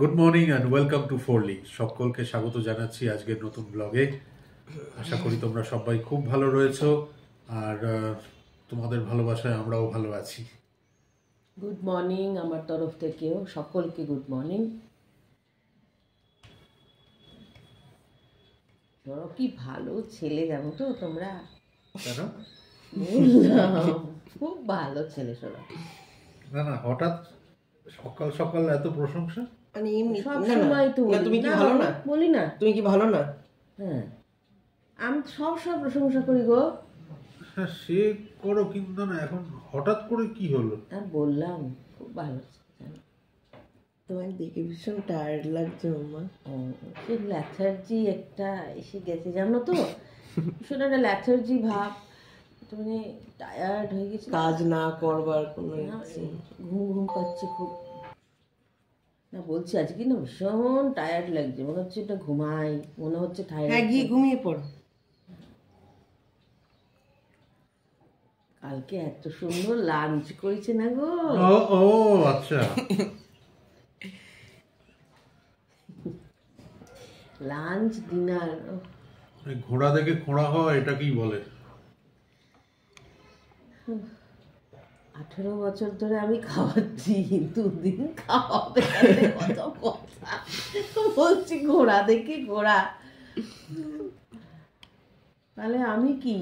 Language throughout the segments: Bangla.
Good morning and welcome to ফোরলি। সকলকে স্বাগত জানাচ্ছি আজকের নতুন ব্লগে। আশা করি তোমরা সবাই খুব ভালো রয়েছো, আর তোমাদের ভালোবাসায় আমরাও ভালো আছি। গুড মর্নিং আমার তরফ থেকেও সকলকে গুড মর্নিং। ধরো কি ভালো ছেলে, জানো তো তোমরা? কেন? খুব ভালো ছেলে সোনা। না না, হঠাৎ সকাল সকাল এত প্রশংসা? মানে এমনি সব সময় তো তুমি কি ভালো না? বলি না? তুমি কি ভালো না? হ্যাঁ, আমি সব সময় প্রশংসা করি গো। হ্যাঁ, সে করো, কিন্তু না এখন হঠাৎ করে কি হলো? আর বললাম খুব ভালো। তোমার দেখে ভীষণ টায়ার্ড লাগছে মামা। সে ল্যাথার্জি একটা এসে গেছে, জানো তো? ভীষণ একটা ল্যাথার্জি ভাব, মানে টায়ার্ড হয়ে গেছে, কাজ না করবার কোনো ঘুম ঘুম পাচ্ছে খুব। না বলছি আজকে না ভীষণ টায়ার্ড লাগছে, মনে হচ্ছে এটা ঘুমাই, মনে হচ্ছে টায়ার্ড। হ্যাঁ, গিয়ে ঘুমিয়ে পড়ো। কালকে এত সুন্দর লাঞ্চ করেছে না গো। ও আচ্ছা, লাঞ্চ ডিনার। ঘোড়া দেখে খোঁড়া হওয়া, এটা কি বলে? 18 বছর ধরে আমি খাওয়াচ্ছি, দুদিন খাওয়াতে কত কথা বলছি, ঘোড়া দেখে ঘোড়া। তাহলে আমি কি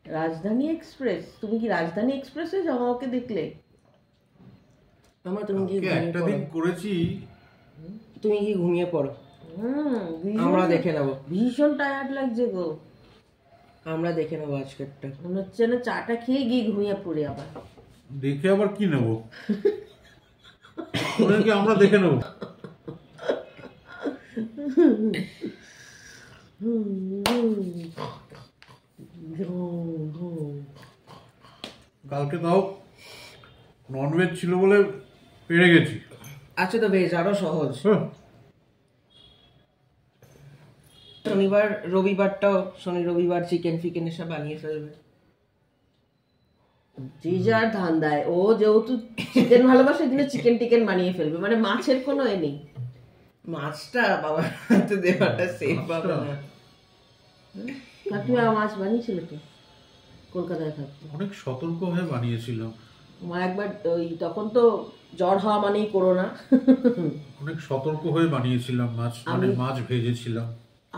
রাজধানী এক্সপ্রেস? তুমি কি রাজধানী এক্সপ্রেসে যাও আমাকে দেখলে? মামা তুমি কি একটা দিন করেছি। তুমি কি ঘুমিয়ে পড়ো, আমরা দেখে নেবো। ভীষণ টায়ার্ড লাগছে গো, আমরা দেখে নেবো আজকেরটা। মনে হচ্ছে না চাটা খেয়ে গিয়ে ঘুমিয়ে পড়ে আবার। দেখে আবার কি নেবো? আমরা দেখে নেবো। কালকে তাও ননভেজ ছিল বলে পেরে গেছি। আচ্ছা, তো বেশ আরো সহজ। শনিবার রবিবারটাও, শনি রবিবার চিকেন ফিকেন এসব বানিয়ে ফেলবে। যে যার ধান্দায়, ও যেহেতু চিকেন ভালোবাসে দিনে চিকেন টিকেন বানিয়ে ফেলবে, মানে মাছের কোনো এ নেই। মাছটা বাবার হাতে দেওয়াটা সেফ পাবে না। কাকিমা মাছ বানিয়েছিল তো কলকাতায় থাকতো, অনেক সতর্ক হয়ে বানিয়েছিলাম। আমার একবার ওই তখন তো জ্বর হওয়া মানেই করোনা, অনেক সতর্ক হয়ে বানিয়েছিলাম মাছ, মানে মাছ ভেজেছিলাম।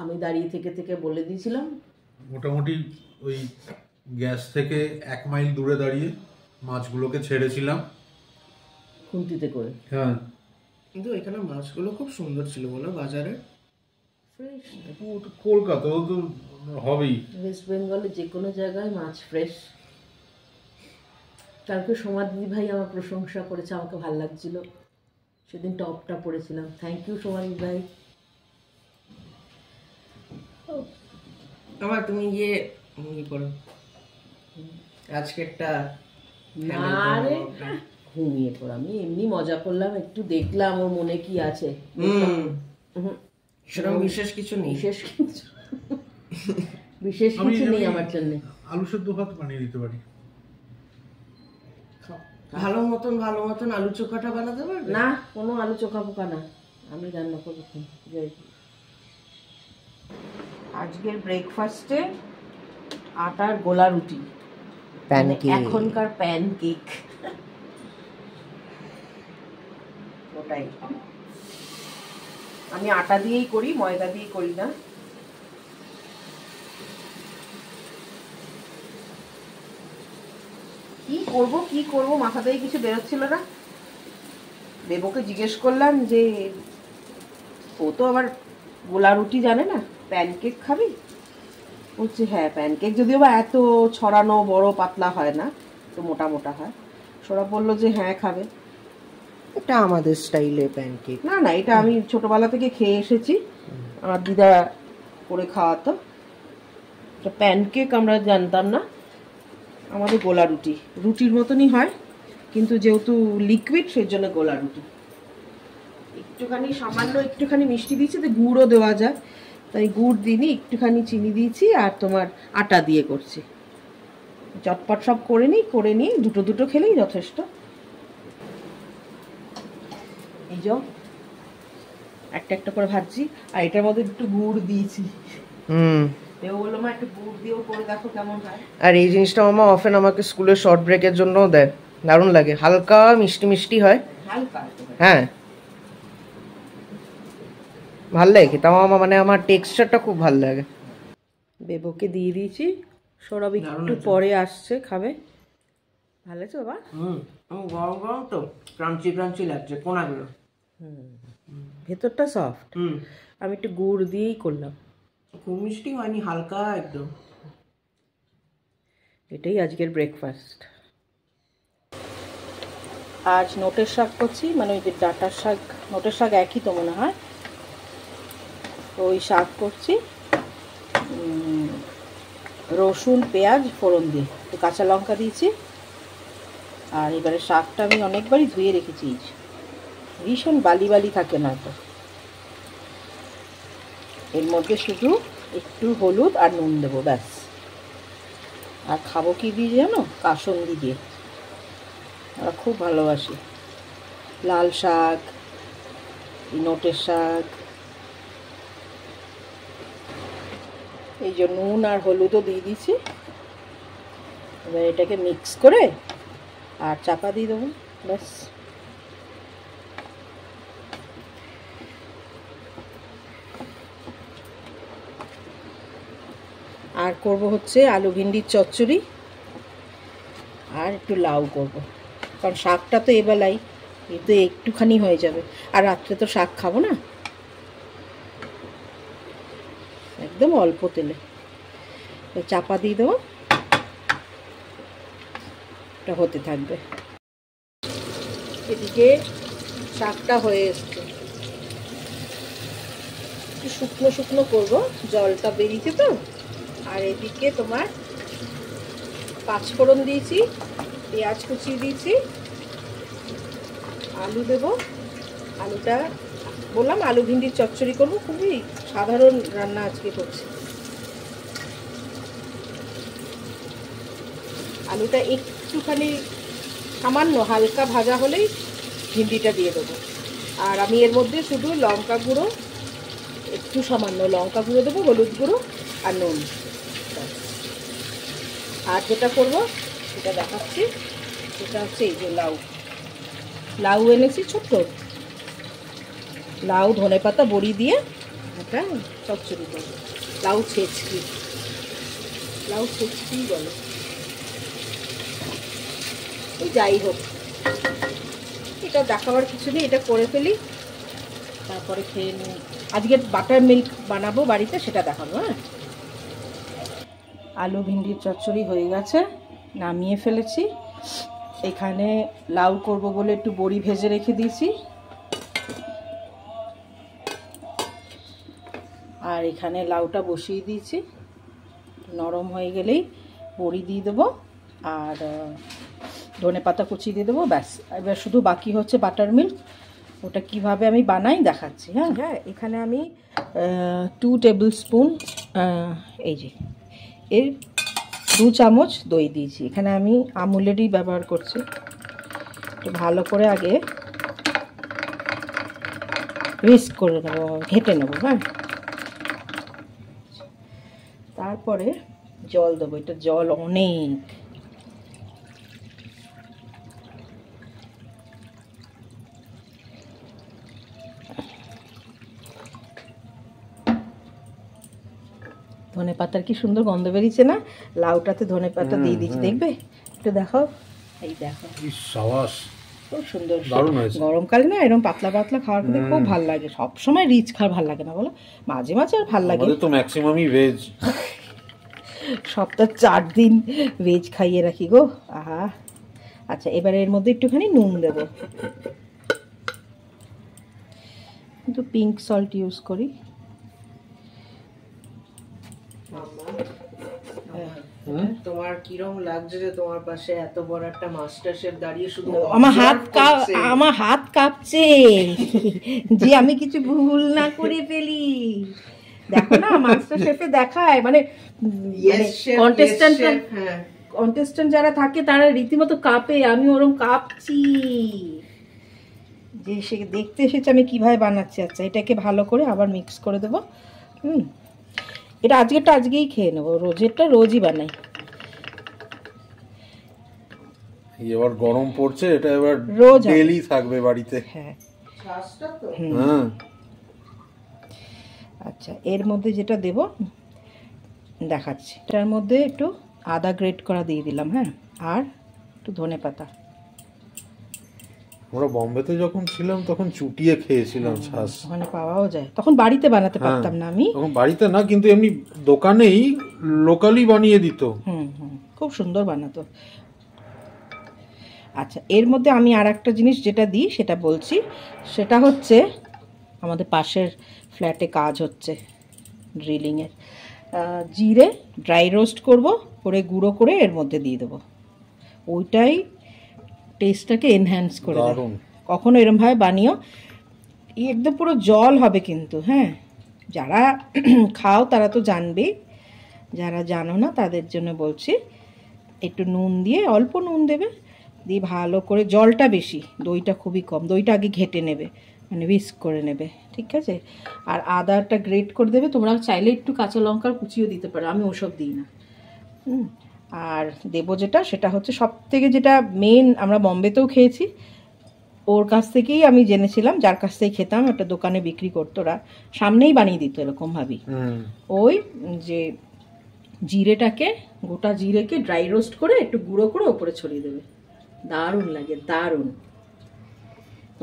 আমি দাঁড়িয়ে থেকে থেকে বলে দিয়েছিলাম, মোটামুটি ওই গ্যাস থেকে 1 মাইল দূরে দাঁড়িয়ে মাছগুলোকে ছেড়েছিলাম খুন্তিতে করে। হ্যাঁ, কিন্তু এখানে মাছগুলো খুব সুন্দর ছিল বলো, বাজারে ফ্রেশ। কলকাতাও তো হবেই। ওয়েস্ট বেঙ্গলে যে কোনো জায়গায় মাছ ফ্রেশ। কালকে সোমা দিদি ভাই আমার প্রশংসা করেছে, আমাকে ভালো লাগছিল সেদিন টপটা পরেছিলাম। থ্যাংক ইউ সোমা দিদি ভাই। আমার তুমি গিয়ে ঘুমিয়ে পড়ো আজকেরটা। না রে, ঘুমিয়ে পড়, আমি এমনি মজা করলাম, একটু দেখলাম ওর মনে কি আছে। সেরকম বিশেষ কিছু নেই। বিশেষ কিছু নেই আমার জন্য। আলু সেদ্ধ ভাত বানিয়ে দিতে পারি। ভালো মতন আলু চোখাটা বানাতে পারবে? না, কোনো আলু চোখা পোকা না, আমি রান্না করবো। আজকের ব্রেকফাস্টে আটার গোলা রুটি, এখনকার প্যানকেক, ওটাই। আমি আটা দিয়েই করি, ময়দা দিয়ে করি না। কি করব মাথা থেকে কিছু বেরোচ্ছিল না। দেবকে জিজ্ঞেস করলাম যে, ও তো আবার গোলা রুটি জানে না, প্যানকেক খাবি? বলছে হ্যাঁ প্যানকেক, যদিও বা এত ছড়ানো বড় পাতলা হয় না, তো মোটা মোটা হয়। সৌরভ বললো যে হ্যাঁ খাবে। এটা আমাদের স্টাইলে প্যানকেক না না, এটা আমি ছোটবেলা থেকে খেয়ে এসেছি, আমার দিদা করে খাওয়াতো। এটা প্যানকেক আমরা জানতাম না, আমাদের গোলা রুটি, রুটির মতনই হয় কিন্তু যেহেতু লিকুইড সেই জন্য গোলা রুটি। একটুখানি সামান্য একটুখানি মিষ্টি দিয়েছি, তো গুড়ও দেওয়া যায়, তাই গুড় দিইনি, একটুখানি চিনি দিয়েছি, আর তোমার আটা দিয়ে করছি। চটপট সব করে নিই, দুটো দুটো খেলেই যথেষ্ট। এই যে একটা একটা করে ভাজছি, আর এটার মধ্যে একটু গুড় দিয়েছি। এও বললো মা একটু গুড় দিয়েও করে দেখো কেমন হয়। আর এই জিনিসটা মামা অফেন আমাকে স্কুলের শর্ট ব্রেকের জন্যও দেয়, দারুণ লাগে, হালকা মিষ্টি মিষ্টি হয়। হালকা হ্যাঁ ভাল লাগে খেতে মামা, মানে আমার টেক্সচারটা খুব ভাল লাগে। বেবুকে দিয়ে দিয়েছি, সৌরভ একটু পরে আসছে খাবে। ভালো আছে বাবা? গরম গরম তো ক্রাঞ্চি ক্রাঞ্চি লাগছে কোনাগুলো, ভেতরটা সফট। আমি একটু গুড় দিয়েই করলাম, খুব মিষ্টি হয়নি, হালকা একদম। এটাই আজকের ব্রেকফাস্ট। আজ নোটের শাক করছি, মানে ওই যে ডাঁটার শাক, নোটের শাক একই তো মনে হয়, তো ওই শাক করছি রসুন পেঁয়াজ ফোড়ন দিয়ে, একটু কাঁচা লঙ্কা দিয়েছি। আর এবারে শাকটা আমি অনেকবারই ধুয়ে রেখেছি, ভীষণ বালি বালি থাকে না তো। এর মধ্যে শুধু একটু হলুদ আর নুন দেবো ব্যাস। আর খাবো কি দিয়ে জানো? কাসন্দি দিয়ে, আমরা খুব ভালোবাসি। লাল শাক, নোটের শাক, এই যে নুন আর হলুদও দিয়ে দিয়েছি। এবার এটাকে মিক্স করে আর চাপা দিয়ে দেবো ব্যাস। আর করব হচ্ছে আলু ভিন্ডির চচ্চড়ি, আর একটু লাউ করব, কারণ শাকটা তো এবেলাই, এই তো একটুখানি হয়ে যাবে। আর রাত্রে তো শাক খাবো না, একদম অল্প তেলে চাপা দিয়ে দেবো, এটা হতে থাকবে। এদিকে শাকটা হয়ে এসছে, একটু শুকনো শুকনো করবো, জলটা বেরিয়েছে তো। আর এদিকে তোমার পাঁচফোড়ন দিয়েছি, পেঁয়াজ কুচিয়ে দিয়েছি, আলু দেবো। আলুটা বললাম আলু ভিন্ডির চচ্চড়ি করবো, খুবই সাধারণ রান্না আজকে করছি। আলুটা একটুখানি সামান্য হালকা ভাজা হলেই ভিন্ডিটা দিয়ে দেবো। আর আমি এর মধ্যে শুধু লঙ্কা গুঁড়ো, একটু সামান্য লঙ্কা গুঁড়ো দেবো, হলুদ গুঁড়ো আর নুন। আর যেটা করবো সেটা দেখাচ্ছি, সেটা হচ্ছে এই যে লাউ, লাউ এনেছি ছোট্ট লাউ, ধনেপাতা বড়ি দিয়ে একটা চচ্চড়ি করবো। লাউ ছেচকি, লাউ ছেচকি বলে, এই যাই হোক এটা দেখাবার কিছু নেই, এটা করে ফেলি তারপরে খেয়ে নিই। আজকে বাটার মিল্ক বানাবো বাড়িতে, সেটা দেখাবো। হ্যাঁ, আলু ভিন্ডির চচ্চড়ি হয়ে গেছে, নামিয়ে ফেলেছি। এখানে লাউ করব বলে একটু বড়ি ভেজে রেখে দিয়েছি, আর এখানে লাউটা বসিয়ে দিয়েছি, নরম হয়ে গেলেই বড়ি দিয়ে দেবো আর ধনেপাতা কুচি দিয়ে দেবো ব্যাস। এবার শুধু বাকি হচ্ছে বাটার মিল্ক, ওটা কিভাবে আমি বানাই দেখাচ্ছি। হ্যাঁ হ্যাঁ, এখানে আমি 2 টেবিল স্পুন এই যে এর 2 চামচ দই দিয়েছি। এখানে আমি আমুলেরই ব্যবহার করছি। একটু ভালো করে আগে হুইস্ক করে নেবো, ঘেটে নেবো। হ্যাঁ, তারপরে জল দেবো, এটা জল অনেক। ধনে পাতার কি সুন্দর গন্ধ বেরিয়েছে না? লাউটাতে ধনে পাতা দিয়ে দিচ্ছি, দেখবে একটু দেখাও, এই দেখো খুব সুন্দর। গরমকালে না এরকম পাতলা পাতলা খাওয়ার খেতে খুব ভালো লাগে। সব সময় রিচ খাওয়ার ভালো লাগে না বলো, মাঝে মাঝে আর ভালো লাগে। তো ম্যাক্সিমামই ভেজ, সপ্তাহে 4 দিন ভেজ খাইয়ে রাখি গো। আহা, আচ্ছা এবারে এর মধ্যে একটুখানি নুন দেবো, কিন্তু পিঙ্ক সল্ট ইউজ করি। তোমার কিরম লাগছে যে তোমার পাশে এত বড় একটা মাস্টার শেফ দাঁড়িয়ে শুধু আমার হাত কাঁপছে যে আমি কিছু ভুল না করে ফেলি। দেখো না মাস্টার শেফে দেখায়, মানে কন্টেস্ট্যান্ট যারা থাকে তারা রীতিমতো কাঁপে, আমি ওরকম কাঁপছি। যে সে দেখতে এসেছে আমি কিভাবে বানাচ্ছি। আচ্ছা, এটাকে ভালো করে আবার মিক্স করে দেবো। এটা আজকেরটা আজকেই খেয়ে নেবো, রোজেরটা রোজই বানাই। এবার গরম পড়ছে, এটা এবার রোজ ডেইলি থাকবে বাড়িতে। হ্যাঁ। হ্যাঁ। আচ্ছা, এর মধ্যে যেটা দেব দেখাচ্ছি। এটার মধ্যে একটু আদা গ্রেট করা দিয়ে দিলাম। হ্যাঁ, আর একটু ধনেপাতা। আমরা বোম্বেতে যখন ছিলাম তখন চুটিয়ে খেয়েছিলাম ছাস। ওখানে পাওয়াও যায়, তখন বাড়িতে বানাতে পারতাম না আমি। তখন বাড়িতে না, কিন্তু এমনি দোকানেই লোকালি বানিয়ে দিত। খুব সুন্দর বানাতো। আচ্ছা, এর মধ্যে আমি আর একটা জিনিস যেটা দিই সেটা বলছি। সেটা হচ্ছে আমাদের পাশের ফ্ল্যাটে কাজ হচ্ছে ড্রিলিংয়ের। জিরে ড্রাই রোস্ট করব, করে গুঁড়ো করে এর মধ্যে দিয়ে দেবো। ওইটাই টেস্টটাকে এনহ্যান্স করে দেয়। কখনো এরমভাবে বানিও, একদম পুরো জল হবে কিন্তু। হ্যাঁ, যারা খাও তারা তো জানবেই, যারা জানো না তাদের জন্য বলছি। একটু নুন দিয়ে, অল্প নুন দেবে, দিয়ে ভালো করে, জলটা বেশি, দইটা খুবই কম। দইটা আগে ঘেটে নেবে, মানে উইস্ক করে নেবে, ঠিক আছে? আর আদাটা গ্রেট করে দেবে। তোমরা চাইলে একটু কাঁচা লঙ্কার কুচিও দিতে পারো, আমি ওসব দিই না। আর দেবো যেটা, সেটা হচ্ছে সব থেকে যেটা মেন, আমরা বম্বেতেও খেয়েছি, ওর কাছ থেকেই আমি জেনেছিলাম, যার কাছ থেকে খেতাম, একটা দোকানে বিক্রি করতো, ওরা সামনেই বানিয়ে দিত এরকম ভাবেই। ওই যে জিরেটাকে, গোটা জিরেকে ড্রাই রোস্ট করে একটু গুঁড়ো করে ওপরে ছড়িয়ে দেবে, দারুণ লাগে, দারুণ।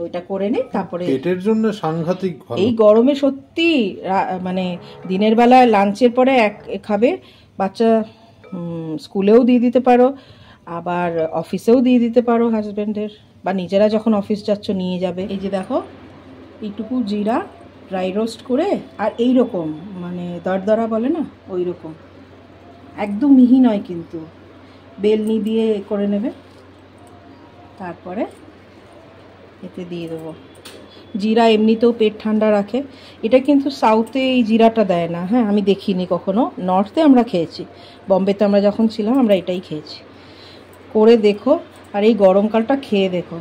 ওইটা করে নে, তারপরে পেটের জন্য সাংঘাতিক ভালো। এই গরমে সত্যি, মানে দিনের বেলায় লাঞ্চের পরে খাবে, বাচ্চা স্কুলেও দিয়ে দিতে পারো, আবার অফিসেও দিয়ে দিতে পারো হাজব্যান্ডের, বা নিজেরা যখন অফিস যাচ্ছ নিয়ে যাবে। এই যে দেখো, এইটুকু জিরা ড্রাই রোস্ট করে, আর এই রকম মানে দরদরা বলে না, ওই রকম, একদম মিহি নয় কিন্তু, বেলনি দিয়ে করে নেবে। তারপরে এতে দিয়ে দেবো জিরা। এমনিতেও পেট ঠান্ডা রাখে। এটা কিন্তু সাউথে এই জিরাটা দেয় না। হ্যাঁ, আমি দেখিনি কখনো। নর্থে আমরা খেয়েছি, বম্বেতে আমরা যখন ছিলাম আমরা এটাই খেয়েছি। করে দেখো, আর এই গরমকালটা খেয়ে দেখো,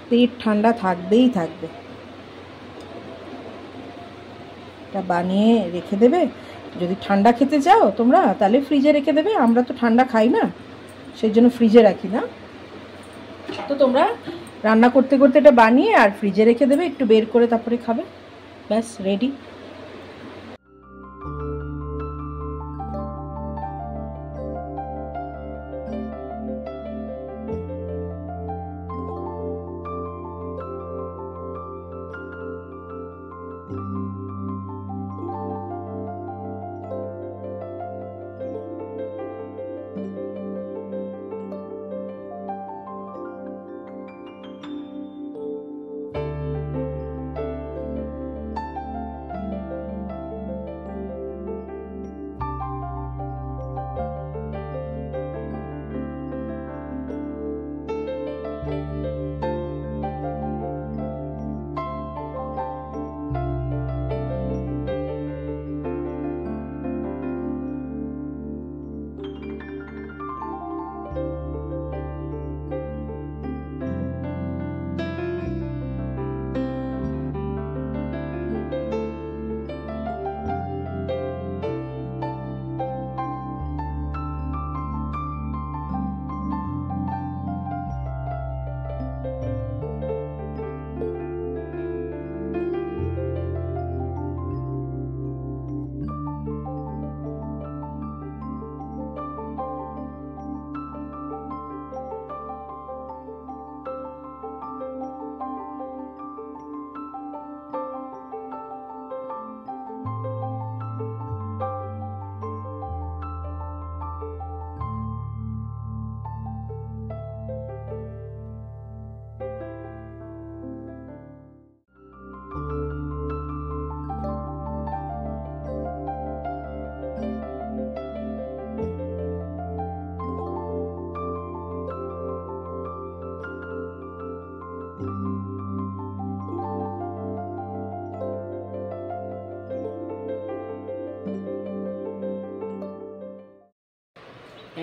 পেট ঠান্ডা থাকবেই থাকবে। এটা বানিয়ে রেখে দেবে। যদি ঠান্ডা খেতে চাও তোমরা, তাহলে ফ্রিজে রেখে দেবে। আমরা তো ঠান্ডা খাই না, সেই জন্য ফ্রিজে রাখি না। তো তোমরা রান্না করতে করতে এটা বানিয়ে আর ফ্রিজে রেখে দেবে, একটু বের করে তারপরে খাবে, ব্যাস রেডি।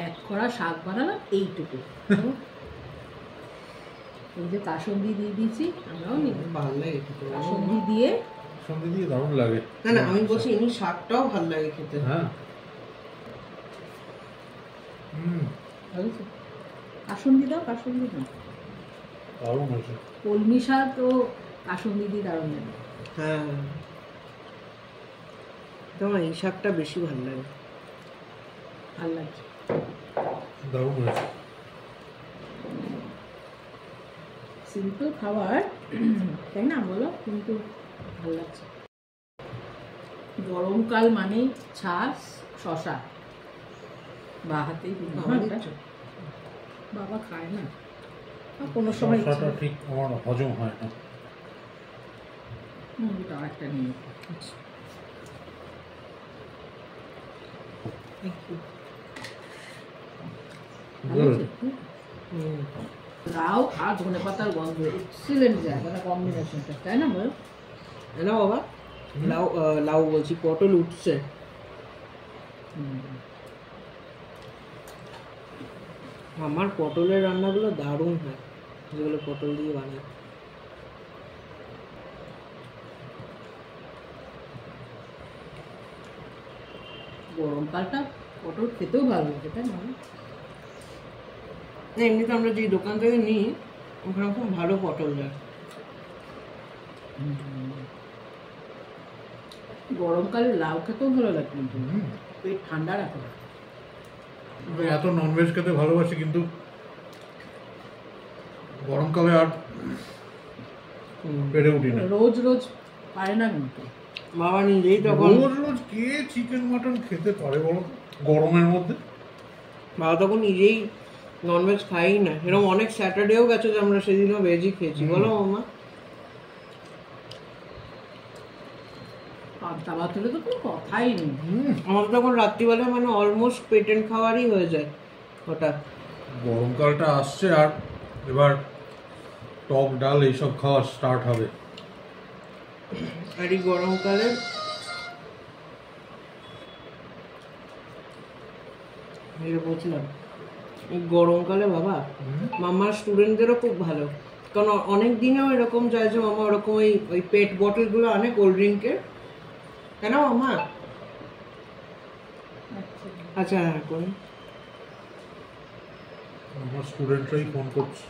এক কড়া শাক বানালাম এইটুকু। এই যে কাসুন্দি দিয়ে দিয়েছি, আমরাও নিই ভালো লাগে খেতে। কাসুন্দি দিয়ে। সঙ্গে দিয়ে দারুণ লাগে। না না, আমি বলছি এমনি শাকটাও ভালো লাগে খেতে। হ্যাঁ ভালো তো? কাসুন্দি দাও, কাসুন্দি দাও। দারুণ হয়েছে। কলমি শাক ও কাসুন্দি দিয়ে দারুণ লাগে। হ্যাঁ, তোমার এই শাকটা বেশি ভালো লাগে। ভালো লাগছে। দারুণ হয়েছে। সিম্পল খাবার, তাই না বলো, কিন্তু ভালো লাগছে। গরমকাল মানে ছাঁচ, শশা বা হাতেই বাবা খায় না, কোনো সময় শসাটা ঠিক আমার হজম হয় না। ওটা একটা নিয়ে লাউ আর ধনে পাতার গন্ধ এক্সিলেন্ট যায়, মানে কম্বিনেশনটা, তাই না বল? না বাবা, লাউ লাউ বলছি, পটল উঠছে। আমার পটলের রান্নাগুলো দারুণ হয়, যেগুলো পটল দিয়ে বানায়। গরমকালটা পটল খেতেও ভালো লাগে, তাই না? না, এমনিতে আমরা যে দোকান থেকে নিই ওখানে খুব ভালো পটল দেয়। গরমকালে লাউ খেতেও ভালো লাগে, কিন্তু পেট ঠান্ডা রাখে। আমি এত ননভেজ খেতে ভালোবাসি, কিন্তু গরমকালে আর পেরে উঠি না। রোজ রোজ পারে না কিন্তু। বাবা নিজেই তখন রোজ রোজ কে চিকেন মাটন খেতে পারে বলো গরমের মধ্যে? বাবা তখন নিজেই ননভেজ খাই না, এরকম অনেক স্যাটারডেও গেছে যে আমরা সেদিনও ভেজই খেয়েছি। বলো মামা? পান্তা ভাত হলে তো কোনো কথাই নেই। আমাদের তখন রাত্রিবেলা মানে অলমোস্ট পেটেন্ট খাওয়ারই হয়ে যায় ওটা। গরমকালটা আসছে আর এবার টক ডাল এইসব খাওয়া স্টার্ট হবে। আর এই গরমকালে বলছিলাম, এই গরমকালে বাবা মামার স্টুডেন্টদেরও খুব ভালো, কারণ অনেক দিনেও এরকম যায় যে মামা ওরকম ওই পেট বটলগুলো আনে কোল্ড ড্রিঙ্কের, তাই না মামা? আচ্ছা হ্যাঁ, করুন। আমার স্টুডেন্টরাই ফোন করছে।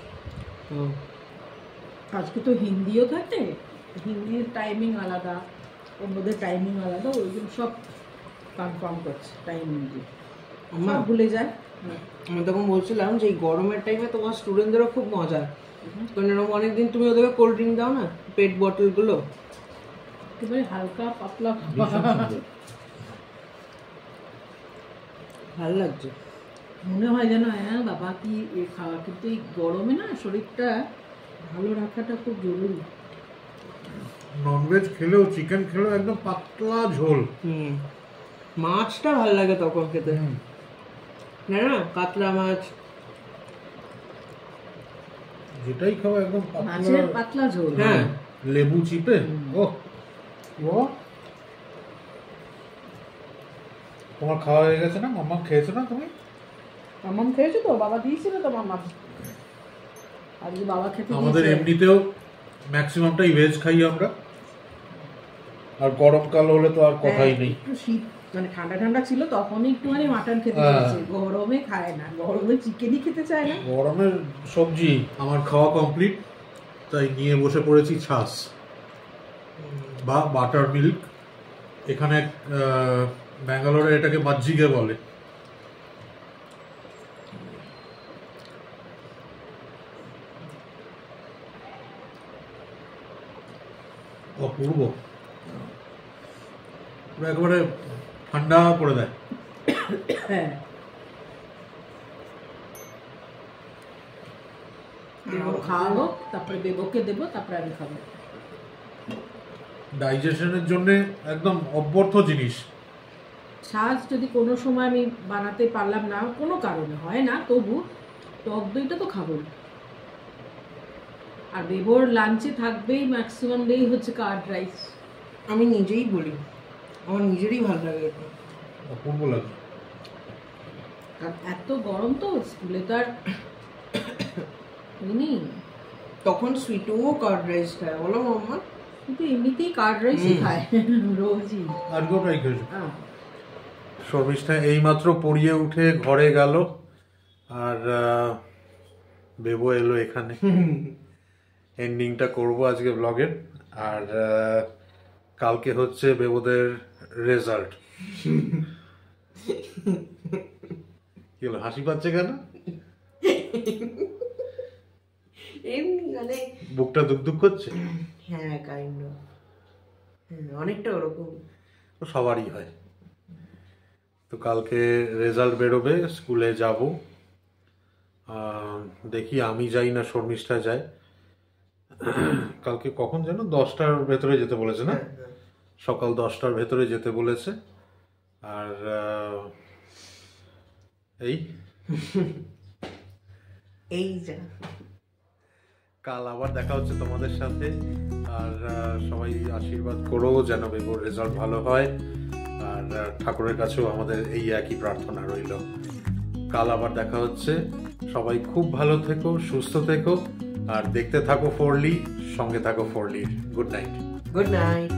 আজকে তো হিন্দিও থাকে, হিন্দির টাইমিং আলাদা, অন্যদের টাইমিং আলাদা, ওইগুলো সব কনফার্ম করছে টাইমিং দিয়ে, মামা ভুলে যায়। আমি তখন বলছিলাম যে এই গরমের টাইমে তোমার স্টুডেন্টদেরও খুব মজা, কারণ এরকম অনেকদিন তুমি ওদেরকে কোল্ড ড্রিঙ্ক দাও না, পেট বটলগুলো একেবারে হালকা পাতলা ভালো লাগছে। মনে হয় যেন হ্যাঁ বাবা কি এ খাওয়া, কিন্তু এই গরমে না শরীরটা ভালো রাখাটা খুব জরুরি। ননভেজ খেলেও চিকেন খেলেও একদম পাতলা ঝোল। মাছটা ভালো লাগে তখন খেতে, না না, কাতলা মাছ যেটাই খাওয়া একদম মাছের পাতলা ঝোল, হ্যাঁ, লেবু চিপে। ও তোমার খাওয়া হয়ে গেছে না? মাম্মা খেয়েছো না তুমি? মাম্মাম খেয়েছো তো? বাবা দিয়েছিল তো মাম্মা, আজকে বাবা খেতে আমাদের দিয়েছে। এমনিতেও ম্যাক্সিমামটাই ভেজ খাই আমরা, আর গরমকাল হলে তো আর কথাই নেই। একটু শীত মানে ঠান্ডা ঠান্ডা ছিল তখনই একটুখানি মাটন খেতে চাইছে, গরমে খায় না, গরমে চিকেনই খেতে চায় না। গরমের সবজি আমার খাওয়া কমপ্লিট, তাই নিয়ে বসে পড়েছি ছাস বা বাটার মিল্ক। এখানে ব্যাঙ্গালোরে এটাকে মাজ্জিগে বলে। অপূর্ব, পুরো একেবারে ঠান্ডা করে দেয়। হ্যাঁ, খাওয়া হোক, তারপরে বেবকে দেবো, তারপরে আমি খাবো। ডাইজেশনের জন্য একদম অব্যর্থ জিনিস। ছাঁচ যদি কোনো সময় আমি বানাতে পারলাম না, কোনো কারণে হয় না, তবু টক দইটা তো খাবোই। আর বেবোর লাঞ্চে থাকবেই ম্যাক্সিমাম ডেই হচ্ছে কার্ড রাইস। আমি নিজেই বলি আমার নিজেরই ভালো লাগে এটা, অপূর্ব লাগে। আর এত গরম তো স্কুলে তো আর নেই, তখন সুইটুও কার্ড রাইস খায়, বলো মাম্মা? কিন্তু এমনিতেই কার্ড রাইসই খায় রোজই। আর কেউ ট্রাই করেছে? হ্যাঁ। শর্মিষ্ঠা এইমাত্র পড়িয়ে উঠে ঘরে গেল, আর বেবো এলো এখানে। এন্ডিংটা করব আজকে ব্লগের। আর কালকে হচ্ছে বেবোদের রেজাল্ট। কি হলো, হাসি পাচ্ছে কেন? এমনি মানে বুকটা দুক দুক করছে? হ্যাঁ কাইন্ড অফ, অনেকটা ওরকম। সবারই হয়। তো কালকে রেজাল্ট বেরোবে, স্কুলে যাব। দেখি আমি যাই না শর্মিষ্ঠা যায়। কালকে কখন যেন 10টার ভেতরে যেতে বলেছে না? সকাল 10টার ভেতরে যেতে বলেছে। আর এই যা, কাল আবার দেখা হচ্ছে তোমাদের সাথে। আর সবাই আশীর্বাদ করো যেন বেবোর রেজাল্ট ভালো হয়। আর ঠাকুরের কাছেও আমাদের এই একই প্রার্থনা রইল। কাল আবার দেখা হচ্ছে। সবাই খুব ভালো থেকো, সুস্থ থেকো, আর দেখতে থাকো ফোরলি, সঙ্গে থাকো ফোরলি। Good night. Good night.